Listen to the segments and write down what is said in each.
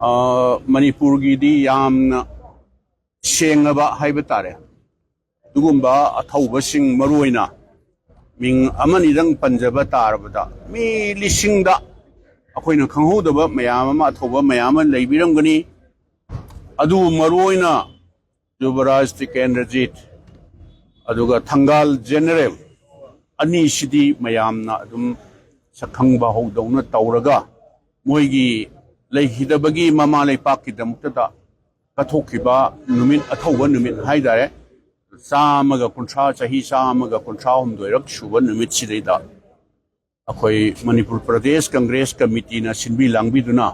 मनपुर की सेंगब है तारे अथौब मरुना मिंग पंजब तारबद मी लिसिंग अखोइना खंगहोदब मयाम अथौब मयाम लेबिरमगनी अदु मरुना युवराज टिकेंद्रजीत अदुगा थंगाल जेनरल अनीसिदी मयामना अदुम सखंगबा हौदौना तौरगा मोइगी लेहिदबगी ममा लेपाकिदमुक्तदा कथोखिबा नुमित अथौब नुमित हाइदारे चामगा कुंथ्रा चाही चामगा कुंथ्रा हुमदोइरक सुब नुमित सिदैदा अखोई मणिपुर प्रदेश कांग्रेस कमिटी ना सिनबी लांगबिदुना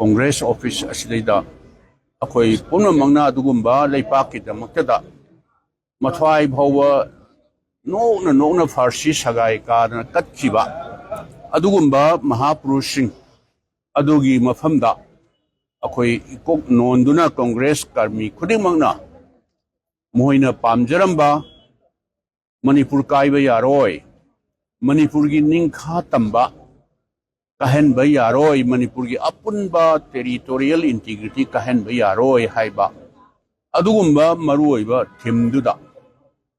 कांग्रेस ऑफिस असिदैदा अखोई पुनमंगना अदुगुंबा लेपाकिदमुक्तदा मथवाई भौव नोना फारसी सगाई कादना कत्खिबा अदुगुंबा महापुरुषसिंग अदुगी मफमदा अखोई कोक नोंदुना कांग्रेस कर्मी खुदिमंगना मोइना पामजरंबा मणिपुर कायबा यारोय मणिपुर की निंखा तंबा कहनबा यारोय मणिपुर की अपुनबा टेरिटोरियल इंटीग्रिटी कहनबा यारोय हाइबा अदुगुंबा मरुओइबा थिमदुदा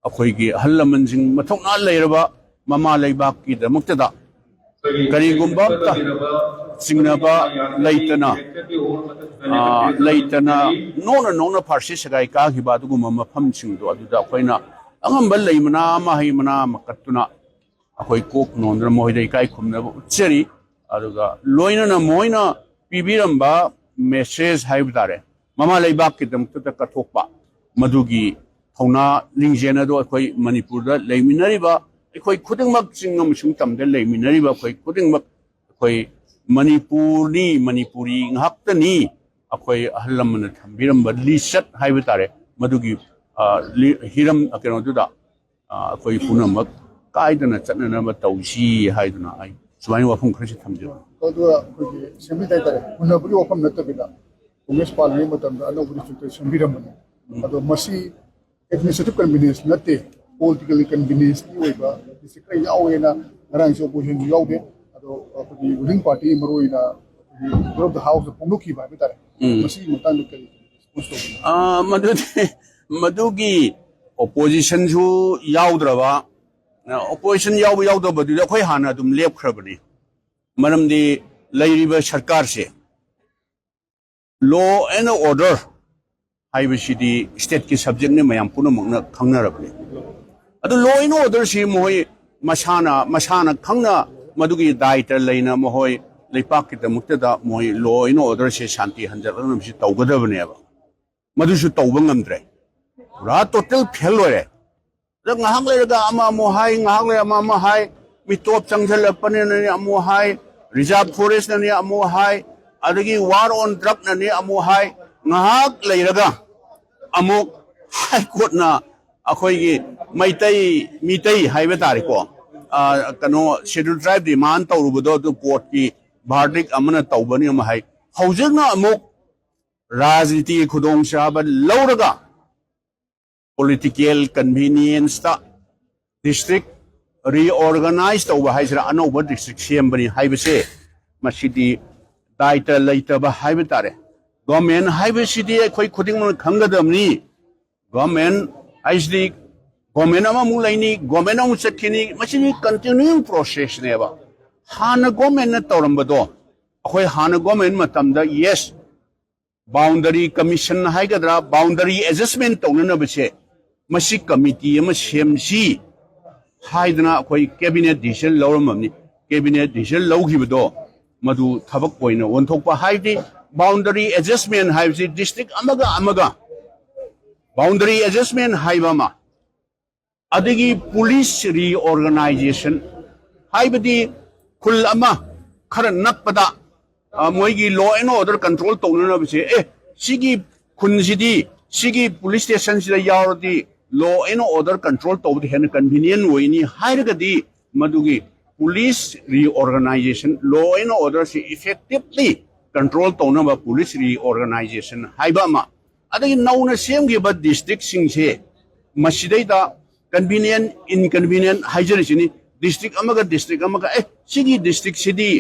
अखोइगी अहल लमनसिंग मथौना लेरबा ममा लेबाक की दमुक्तदा करीगुंबा सिंगनबा लेतना नोना फारसी सगाई कागिबा अदुगुंबा मफमसिंगदो अदुदा अखोइना अंगंबा लेमना महिमना मकत्तुना अखोइ कोक नोंद्र मोहिदै काई खुमनबा उच्चरी अदुगा लोइनना मोइना पिबिरंबा मेसेज हाइबदारे ममा लेबाक की दमुक्तदा कथोकपा मधुगी थौना लिंजेनदो अखोइ मणिपुरदा लेमिनरिबा अखोइ खुदिंगमक चिंगम सुंग तमदे लेमिनरिबा अखोइ खुदिंगमक अखोइ मणिपुरी ngakni अखोइ अहल लमन थंबिरंबा लिसत हाइबा तारे मधुगी हिरम केनोदुदा अखोइ पुनमक कायदना चतननबा तौसी हाइदुना आई सुमाइ वफम खरसि थंबिरो अदुआ अखोइ सेमि ताइतारे पुनबुरी वफम नतबिदा कांग्रेस पार्टी मतमदा अनौबुरी चुते संबिरमने अदो मसी एडमिनिस्ट्रेटिव कन्वीनियंस नते पॉलिटिकल कन्वीनियंस की होइबा दिसे खरै यावेना ngaraang so opposition yaude ado अखोइ रूलिंग पार्टी मरोइना ग्रुप द हाउस पोंगुकी बा बितारे मसी मतन करी मधुगी opposition जो याउद्रबा opposition याउदबदु अखोइ हाना दुम लेपख्रबनी मरमदि लैरिबा सरकार से लॉ एंड ऑर्डर हाइबसिदी स्टेट की सब्जेक्ट ने मयाम पुनमंगना खंगनरबनी अदु लॉ एंड ऑर्डर से मोय मसाना खंगना मधुगी दायित्व लेना मोय लेपाक की दमुक्तदा मोय लॉ एंड ऑर्डर से शांति हंजरनम से तौगदबनेबा मधुसु तौब ngamdre रा टोटल फेल होरे the ngahang lerga ama mo hai ngahang le ama ma hai mi top changjal apane ne amo hai reserve forest ne amo hai adagi war on drug ne amo hai ngahak lerga amok high court na akhoi gi mitai haiba tari ko kano scheduled tribe demand tawrubudo to court ki verdict amana tawbani am hai haujna amok rajniti khudong saba lauraga political convenience ta district reorganized over haisra anoba district sembani haibase masidi daita leitaba haibitare government haibasidi khoi khuding mon khangadamni government aisdi government ama mulaini government amu chakini masini continuing process neba hana government na tawrambado akhoi hana government matamda yes boundary commission haigadra boundary adjustment tawna base मसी committee सेमसी हाइदना अखोई cabinet decision लौरमनी cabinet decision लौगिबदो मधु थबक ओइना वनथोकपा हाइदि बाउंडरी एडजस्टमेंट हाइबसी डिस्ट्रिक्ट अमगा बाउंडरी एडजस्टमेंट हाइबामा अदगी पुलिस रीऑर्गेनाइजेशन हाइबदी खुल अमा खर नकपदा मोइगी लॉ एंड ऑर्डर कंट्रोल तौननबसे सिगी खुनसिदी सिगी पुलिस स्टेशन सिदा यावरदी law and order control to the hen convenient way ni hairagadi madugi police reorganization law and order si effectively control to na police reorganization haibama adagi nauna sem gi ba district sing se masidai da convenient inconvenient haijarisini district amaga sigi district sidi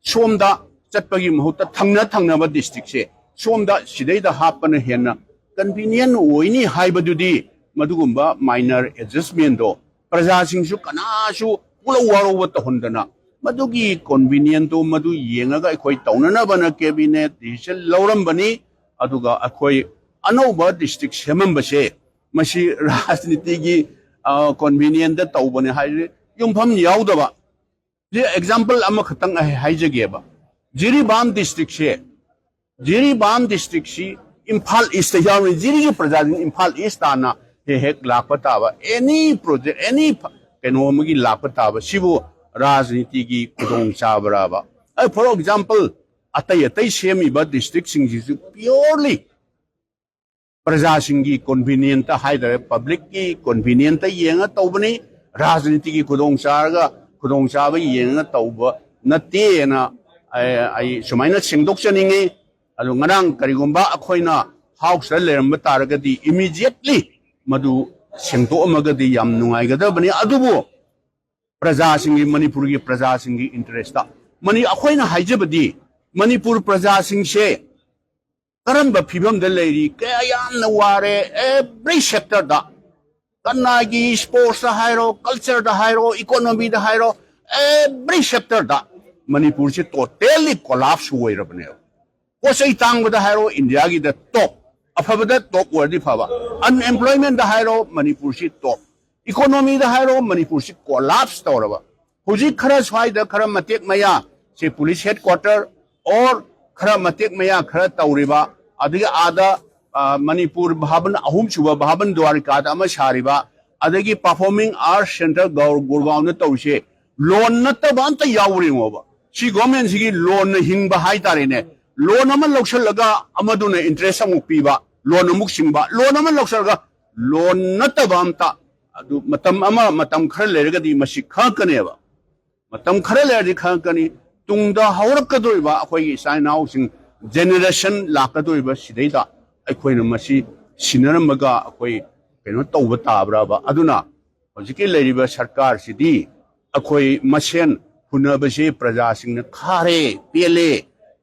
somda चटपगी महूत थंगना district से सोमदा सिदैदा हापन हेना convenient ओइनी हाइबदुदी मदुगुंबा minor adjustment दो प्रजा सिंसु कनासु पुलो वारो तहंदना मदुगी convenient तो मदु येंगा अखोई तौननबना कैबिनेट डिसीजन लौरंबनी अदुगा अखोई अनौबा डिस्ट्रिक्ट सेमंबसे मसी राजनीति की कन्वीनियंट तौबने हाय युमफम याउदबा जे एग्जांपल अमा खतंग हाइजगेबा जिरीबाम डिस्ट्रिक्ट से इम्फाल ईस्ट याव जिरी की प्रजा इम्फाल ईस्ट ताना हेक लापताब एनी प्रोजेक्ट एनी कनोमगी लापताब सिबु राजनीति की खुदोंग चाबराबा फॉर एग्जांपल अतई अतई सेमीबा डिस्ट्रिक्ट सिंह प्योरली प्रजा की कन्वीनियंट हाइदरे पब्लिक की कन्वीनियंट येंगा तौबनी राजनीति की खुदोंग चाब येंगा तौब नतेना आई सुमाइना सिंगदोक्चनिंगे अदु ngarang karigumba akhoina house leramba taragadi immediately madu sengto amagadi yam nungai gadabani adubu praja singi manipur gi praja singi interest ta mani akhoina haijabadi manipur praja sing se karamba phibam da leiri kayam na ware every sector da kanagi sports da hairo culture da hairo economy da hairo every sector da manipur se totally collapse hoirabane पोसई तांगबदा हारो India की top अफबदा top वर्दी फबा unemployment दा हारो मणिपुर से top economy दा हारो मणिपुर से कोलैप्स तौरबा हुजी खरा स्वाइदा खरा मतेक मया से पुलिस हेडक्वार्टर और खरा मतेक मया खरा तौरिबा अदगी आदा मणिपुर भवन अहुम सुबा भवन द्वारिका दा अमा सारिबा अदगी परफॉर्मिंग आर्ट सेंटर गुरगांव न तौसे लोन नतबा अंत यावरिंगोबा सी गवर्नमेंट सिगी लोन हिंगबा हाय तारेने लोन अमन लौसलगा अमदुने इंटरेस्ट अमुक पीबा लोन अमुक सिंबा लोन अमन लौसलगा लोन नतबा अमता अदु मतम खर लेरगदी मसी खकनेबा मतम खर लेरदि खकनी तुंगदा हौरकदोइबा अखोई साइनाउ सिंग जेनरेशन लाकदोइबा सिदैदा अखोइना मसी सिनरमगा अखोई केनो तौबा ताब्राबा अदुना हजिके लेरिबा सरकार सिदी अखोई मसेन हुनबसे प्रजा सिंग खारे पेले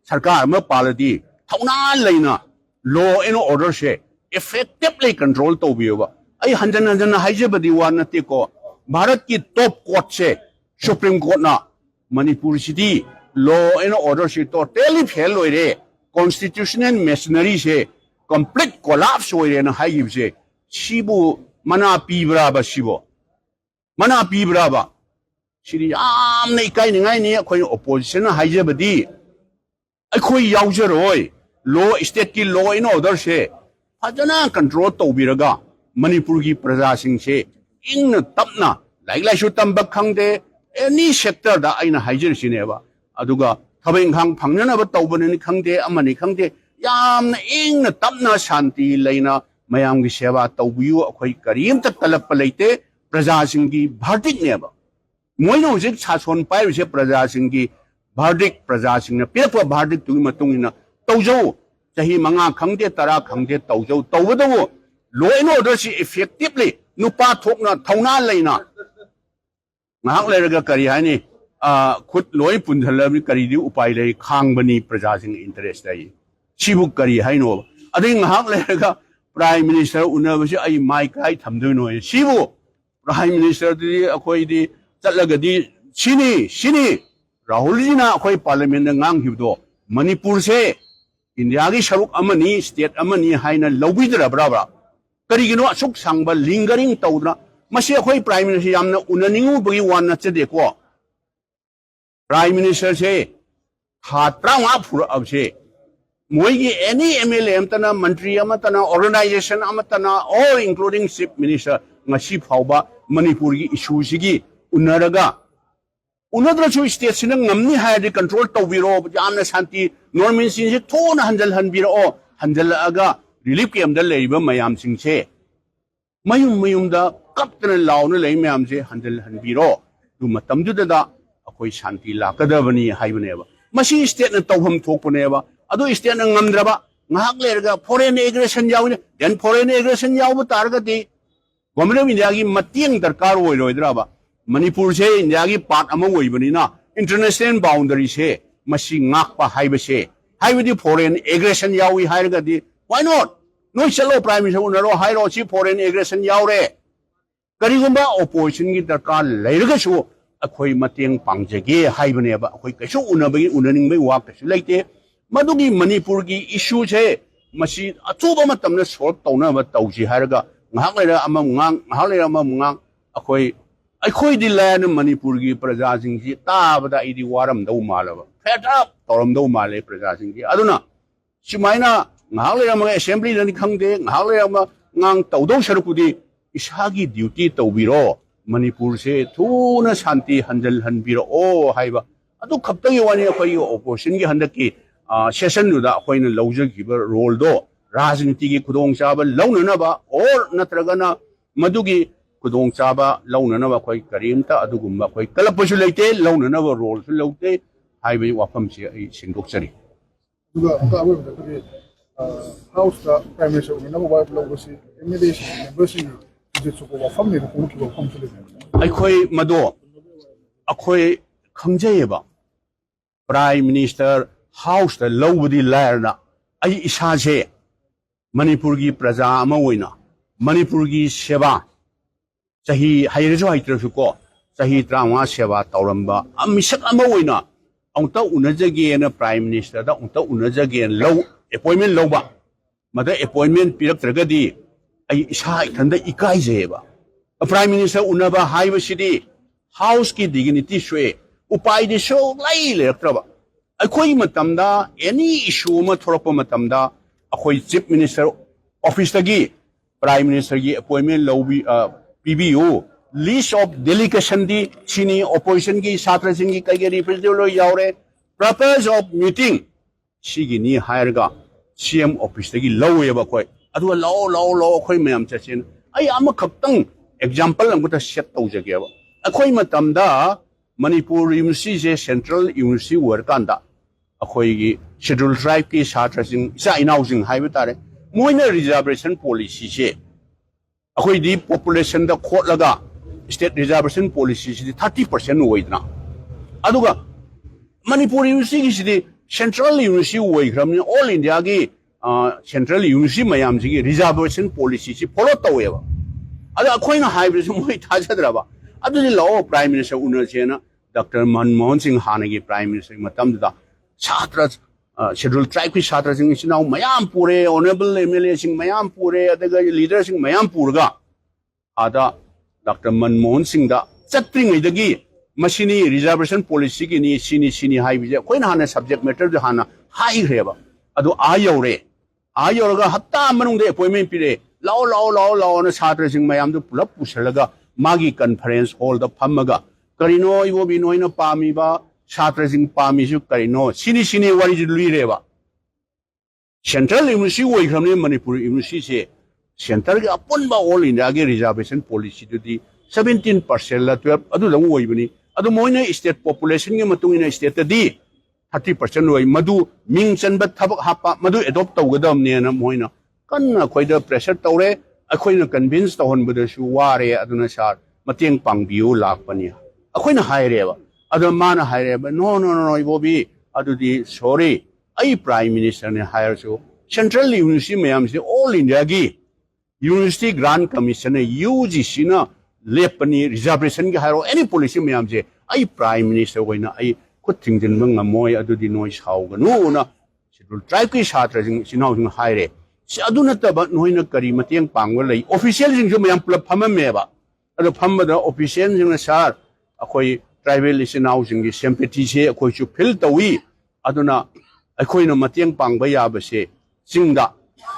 सरकार में पालदी थौना लेना लॉ एंड ऑर्डर से इफेक्टिवली कंट्रोल तौबियोबा आई हंजन हंजन हाइजेबदी वा नते को भारत की टॉप कोर्ट से सुप्रीम कोर्ट ना Manipur city law and order से टोटली फेल होइरे कॉन्स्टिट्यूशनल मेशनरी से कंप्लीट कोलैप्स होइरे ना हाइगिबसे सिबु मना पीब्राबा सिबो मना पीब्राबा सिरि यामने इकाई निगाई नि अखोई ओपोजिशन हाइजेबदी अखोई याउजरोय लॉ स्टेट की लॉ इन ऑर्डर से फजना कंट्रोल तौबिरगा मणिपुर की प्रजा सिंह से इंग तपना लाइक लाइसु तंबक खंगदे एनी सेक्टर दा आइना हाइजरसिनेबा अदुगा थबेंखांग फंगननब तौबने खंगदे अमनि खंगदे यामना इंग तपना शांति लेना मयाम की सेवा तौबियु अखोई करीम तक तलप लेते प्रजा सिंह की भारतिक नेबा मोइनो हुजिक सासोन पाइरिसे प्रजा सिंह की भारदिक प्रजा सिंह पेप भारदिक तुगी मतुंगिना तौजौ चाही मंगा खंगदे तरा खंगदे तौजौ तौबदो लॉ एंड ऑर्डर से इफेक्टिवली नुपा थोकना थौना लेना ngahak lerga kari hani khut loi punjhalami kari di upai le khangbani praja sing interest ai sibu kari haino adai ngahak lerga prime minister unabasi ai mai kai thamdoi no sibu prime minister di akhoi di chatlaga di sini Rahul ji ना अखोई parliament ngang हिबदो Manipur से India की सरुक अमनी state अमनी हाइना लौबिदरब्राबा करिगिनो असुक सांगबा lingering तौद्रा मसी अखोई prime minister यामना उननिंगु बगी वान नचदेको prime minister से खात्रा वा फुर अबसे मोइगी एनी एमएलए अमतना मंत्री अमतना ऑर्गेनाइजेशन अमतना all including chief minister ngasi फावबा मणिपुर की इशू सिगी उनरगा उनद्रसु स्टेट सिना ngamni हायदि कंट्रोल तौबिरो यामना शांति नॉर्मल सिंसे थोना हंजल हनबिरो हंजल अगा रिलीफ कैम्प दा लेइबा मयाम सिंसे मयुम दा कप्तन लाउन लेइ मयाम से हंजल हनबिरो दु मतमदुदा अखोई शांति लाकदबनी हाइबनेबा मसी स्टेट न तौहम थोकपनेबा अदो स्टेट न ngamद्रबा ngahak lerga foreign aggression यावने देन foreign aggression याव तारगति गवर्नमेंट ऑफ इंडिया की मतियंग दरकार होइरोइद्राबा मणिपुर से इंडिया की पार्ट अमा होइबनिना इंटरनेशनल बाउंड्री से मसी ngakpa haibase haibadi foreign aggression yawi hairgadi why not noi chalo prime minister unaro hairo chi foreign aggression yaure karigumba opposition gi darkar leiraga su akhoi mateng pangjage haibane ba akhoi kaisu unabagi unaning bai wa kaisu leite madugi manipur gi issue che masi achuba matamna solve tawna ba tawji hairga ngahak leira ama ngang ngahak leira ama ngang akhoi di land manipur gi praja sing ji tabada idi waram dau malaba fed up toram dau male praja sing ji aduna simaina ngahak leira ma assembly ni khangde ngahak leira ma ngang tawdau sarukudi isagi duty tawbiro manipur se thuna shanti hanjal hanbiro o haiba adu khaptagi wani akhoi opposition gi handaki session nu da akhoi na lawjagi ba role do rajniti gi khudong chaba lawnana ba or natragana madugi khudong chaba lawnana ba akhoi karimta adugumba akhoi kalapasu leite lawnana ba role su laute haiba wafam se ai singdokchari duga ka awe da kare house da prime minister na ba lo gosi emidation members ni je su ko wafam ni ko ki wafam su le akhoi mado akhoi khangjay ba prime minister house da lowdi lairna ai isa je manipur gi praja ama oina manipur gi seba chahi hairjo haitrasu ko chahi 33 seba tawramba amisak ama oina ongta unajage na prime minister da ongta unajage low appointment lowba mada appointment piraktragadi ai isa ithanda ikai jeba prime minister unaba haiba sidi house ki dignity shwe upai de show lai lektraba akhoi matamda any issue ma thorapa matamda akhoi chief minister office tagi prime minister gi appointment lowbi pbu list of delegation di chini opposition gi satra sing gi kai representative lo yaure purpose of meeting sigi ni hire ga cm office tagi lowe ba khoi adu law khoi mayam chachin ai ama khaktang example amta set tawjage ba akhoi matamda manipur university je central university workanda akhoi gi scheduled tribe ki satra sing isa inausing haiba tare moina reservation policy je akhoi di population da khot laga state reservation policy si 30% oidna aduga manipur university si central university oigramni all india gi central university mayam ji reservation policy si follow taweba ada akhoi na haiba su moi thajadraba adu law prime minister unachena dr manmohan singh hanagi prime minister matam da chatra scheduled tribe ki chatra sing sinau mayam pure honorable mla sing mayam pure adaga leader sing mayam purga ada dr manmohan singh da chatring idagi machine reservation policy ki ni sini haibi koina hana subject matter jo hana hai greba adu ayore hatta manung de appointment pire law na chatra sing mayam du pulap pusalaga magi conference hall da phamaga karino ibo binoina pami ba chatra sing pami su karino sini wari ju luireba central university woi gramne manipur university se center ga apun ba all india ge reservation policy du di 17% la 12 adu lang woi bani adu moina state population ge matung ina state di 30% woi madu ming chan ba thabak hapa madu adopt tawgadam ne na moina kanna khoida pressure tawre akhoina convince tawon bada su ware aduna sar mateng pangbiu lakpani akhoina haire ba adu mana haire ba no ibobi adu di sorry ai prime minister ne hire so central university mayam se all india gi university grant commission UGC na lepani reservation gi hire any policy mayam je ai prime minister hoina ai kuthing din mang moi adu di noi sau ga no na schedule tribe ki chatra jing sinau jing hire si adu na ta ba noina kari mateng pangwa lai official jing jo mayam plap phama me ba adu phama da official jing na sar akhoi tribal sinau jing gi sympathy se akhoi chu feel tawi aduna akhoi na mateng pangba ya ba se jingda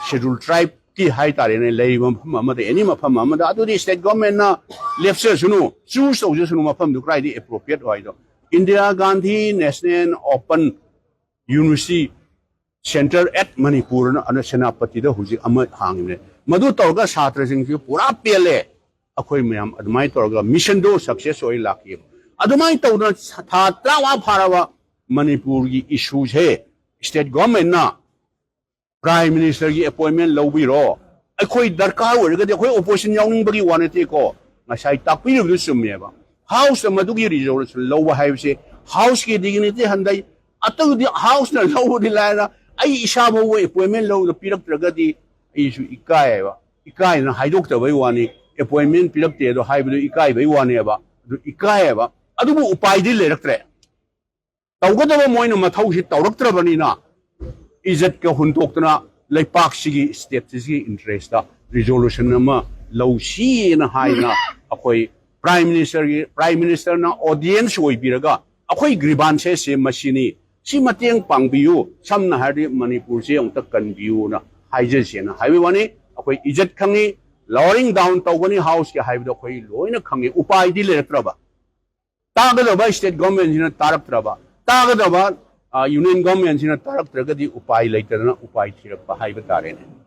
schedule tribe ki hai tare ne lei ma phama ma de any ma phama ma da adu di state government na left se sunu choose so je sunu ma pham du cry di appropriate wai do Indira Gandhi National Open University Center at Manipur na ana senapati da huji ama hangine madu torga chatra sing ju pura pele akhoi mayam admai torga mission do success oi laki admai tawna tha trawa pharawa Manipur gi issue he state government na prime minister gi appointment lobi ro akhoi darkar oi ga akhoi opposition yawning bagi wanete ko ngasai takpi ru sumye ba house madu gi resolution lowa hai se house ki dignity handai अतुदी house ना लौदी लायना आई इशा बो appointment लौ पिरक्त्रगदी issue इकाय ना हाइदोक्तबई वानी appointment पिरक्ते दो हाइबदो इकाय बई वानेबा दो इकायबा अदुबु उपायदि लेरक्त्रे तौगदबा मोइना मथौसि तौरक्त्रबनिना इज्जत का हुंतोक्तना लेपाक्सिगी स्टेटसिगी इंटरेस्ट रिजोल्यूशन अमा लौसीना हाइना अखोई प्राइम मिनिस्टर ना ऑडियंस ओइबिरगा अखोई ग्रीवांसेस से मशीनी सी मतेंग पांगबियु समना हादि मणिपुर से अंत कनबियु ना हाइजेसेना हाइबे वानी अखोई इज्जत खंगी lowering down tawani house ke haibdo khoi loina khange upai di letraba tagadaba state government jina taraktraba tagadaba union government jina taraktraga di upai leitana upai thirakpa haiba tare ne